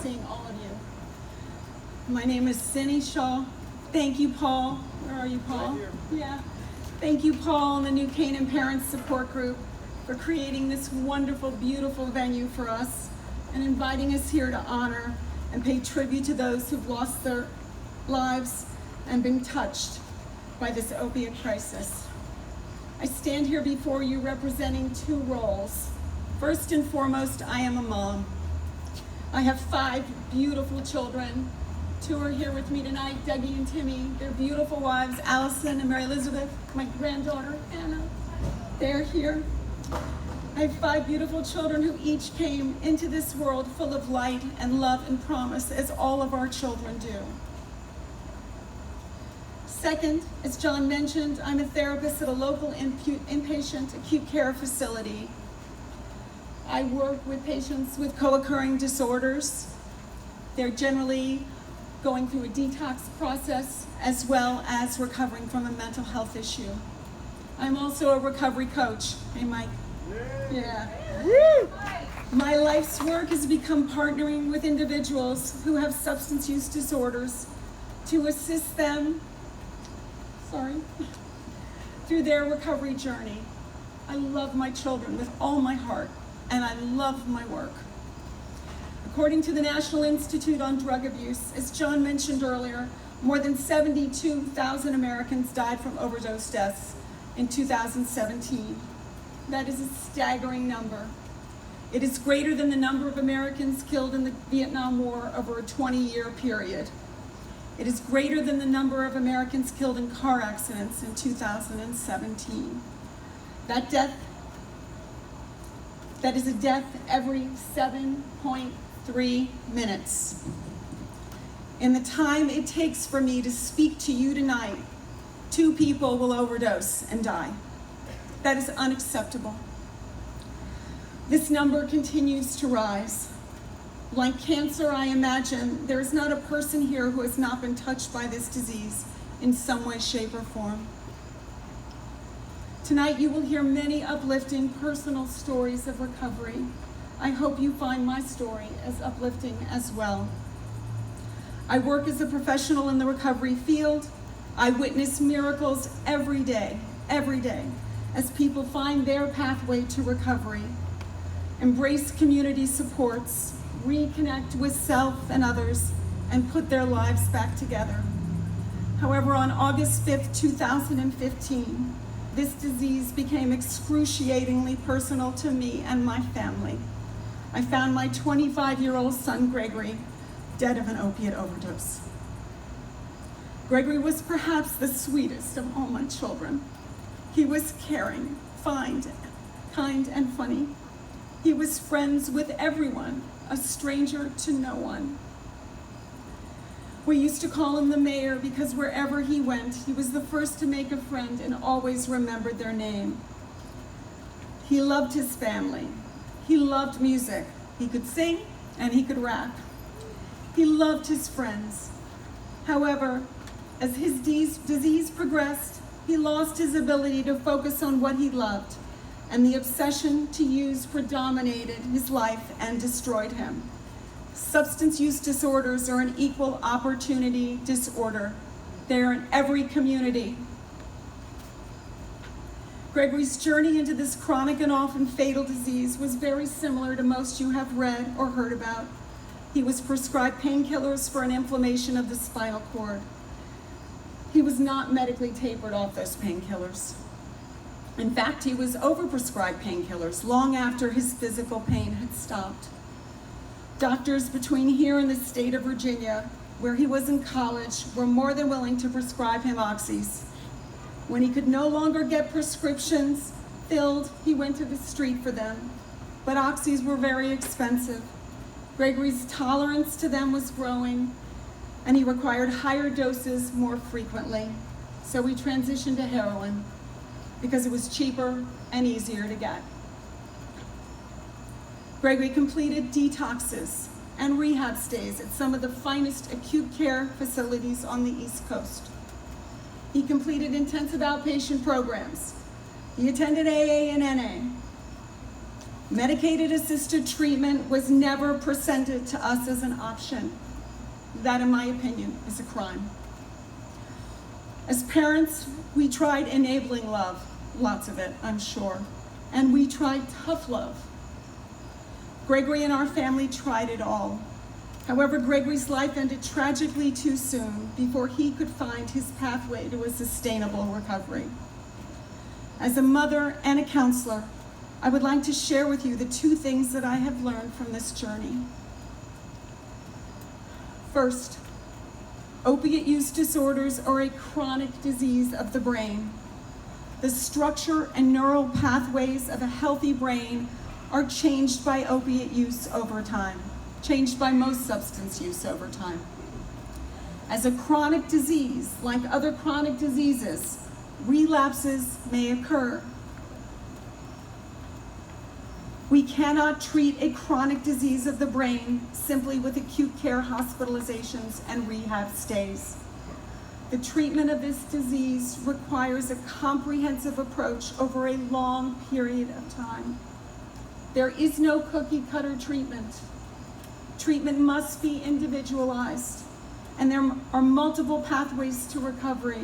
seeing all of you. My name is Cini Shaw. Thank you, Paul. Where are you, Paul? Right here. Yeah. Thank you, Paul, and the New Canaan Parents Support Group for creating this wonderful, beautiful venue for us and inviting us here to honor and pay tribute to those who've lost their lives and been touched by this opiate crisis. I stand here before you representing two roles. First and foremost, I am a mom. I have 5 beautiful children. 2 are here with me tonight, Dougie and Timmy. Their beautiful wives, Allison and Mary Elizabeth, my granddaughter, Anna. They're here. I have 5 beautiful children who each came into this world full of light and love and promise, as all of our children do. Second, as John mentioned, I'm a therapist at a local inpatient acute care facility. I work with patients with co-occurring disorders. They're generally going through a detox process as well as recovering from a mental health issue. I'm also a recovery coach. Hey, Mike. Yeah. My life's work has become partnering with individuals who have substance use disorders to assist them through their recovery journey. I love my children with all my heart, and I love my work. According to the National Institute on Drug Abuse, as John mentioned earlier, more than 72,000 Americans died from overdose deaths in 2017. That is a staggering number. It is greater than the number of Americans killed in the Vietnam War over a 20-year period. It is greater than the number of Americans killed in car accidents in 2017. That is a death every 7.3 minutes. In the time it takes for me to speak to you tonight, 2 people will overdose and die. That is unacceptable. This number continues to rise. Like cancer, I imagine there is not a person here who has not been touched by this disease in some way, shape, or form. Tonight you will hear many uplifting personal stories of recovery. I hope you find my story as uplifting as well. I work as a professional in the recovery field. I witness miracles every day, as people find their pathway to recovery, embrace community supports, reconnect with self and others, and put their lives back together. However, on August 5th, 2015, this disease became excruciatingly personal to me and my family. I found my 25-year-old son, Gregory, dead of an opiate overdose. Gregory was perhaps the sweetest of all my children. He was caring, kind, and funny. He was friends with everyone, a stranger to no one. We used to call him the mayor because wherever he went, he was the first to make a friend and always remembered their name. He loved his family. He loved music. He could sing and he could rap. He loved his friends. However, as his disease progressed, he lost his ability to focus on what he loved, and the obsession to use predominated his life and destroyed him. Substance use disorders are an equal opportunity disorder. They are in every community. Gregory's journey into this chronic and often fatal disease was very similar to most you have read or heard about. He was prescribed painkillers for an inflammation of the spinal cord. He was not medically tapered off those painkillers. In fact, he was overprescribed painkillers long after his physical pain had stopped. Doctors between here and the state of Virginia, where he was in college, were more than willing to prescribe him oxys. When he could no longer get prescriptions filled, he went to the street for them. But oxys were very expensive. Gregory's tolerance to them was growing, and he required higher doses more frequently. So he transitioned to heroin because it was cheaper and easier to get. Gregory completed detoxes and rehab stays at some of the finest acute care facilities on the East Coast. He completed intensive outpatient programs. He attended AA and NA. Medicated assisted treatment was never presented to us as an option. That, in my opinion, is a crime. As parents, we tried enabling love, lots of it, I'm sure, and we tried tough love. Gregory and our family tried it all. However, Gregory's life ended tragically too soon before he could find his pathway to a sustainable recovery. As a mother and a counselor, I would like to share with you the two things that I have learned from this journey. First, opiate use disorders are a chronic disease of the brain. The structure and neural pathways of a healthy brain are changed by opiate use over time, changed by most substance use over time. As a chronic disease, like other chronic diseases, relapses may occur. We cannot treat a chronic disease of the brain simply with acute care hospitalizations and rehab stays. The treatment of this disease requires a comprehensive approach over a long period of time. There is no cookie-cutter treatment. Treatment must be individualized, and there are multiple pathways to recovery,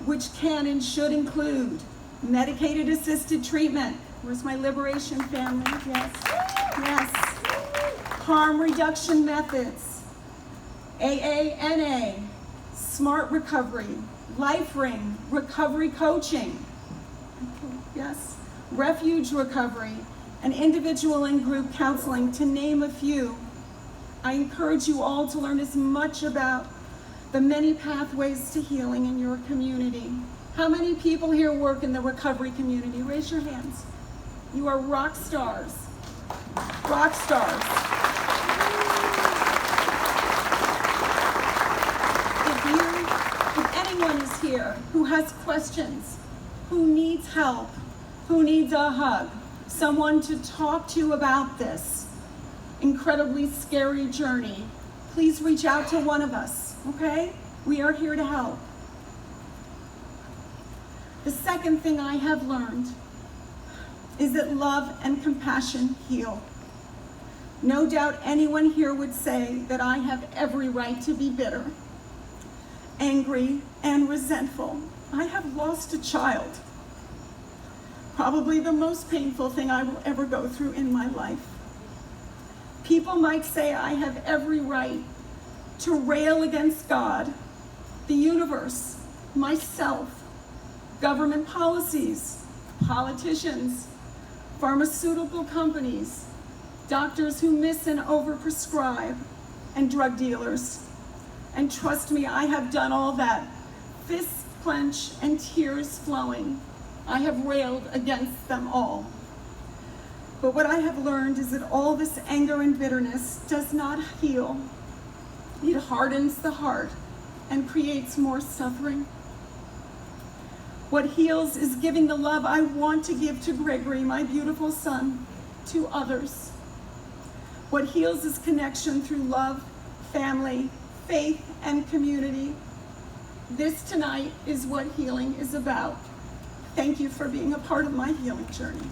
which can and should include medicated assisted treatment. Where's my liberation family? Yes, yes. Harm reduction methods, AANA, smart recovery, life ring, recovery coaching, yes, refuge recovery, and individual and group counseling, to name a few. I encourage you all to learn as much about the many pathways to healing in your community. How many people here work in the recovery community? Raise your hands. You are rock stars. Rock stars. If anyone is here who has questions, who needs help, who needs a hug, someone to talk to about this incredibly scary journey, please reach out to one of us, okay? We are here to help. The second thing I have learned is that love and compassion heal. No doubt anyone here would say that I have every right to be bitter, angry, and resentful. I have lost a child. Probably the most painful thing I will ever go through in my life. People might say I have every right to rail against God, the universe, myself, government policies, politicians, pharmaceutical companies, doctors who miss and overprescribe, and drug dealers. And trust me, I have done all that. Fists clenched and tears flowing. I have railed against them all. But what I have learned is that all this anger and bitterness does not heal. It hardens the heart and creates more suffering. What heals is giving the love I want to give to Gregory, my beautiful son, to others. What heals is connection through love, family, faith, and community. This tonight is what healing is about. Thank you for being a part of my healing journey.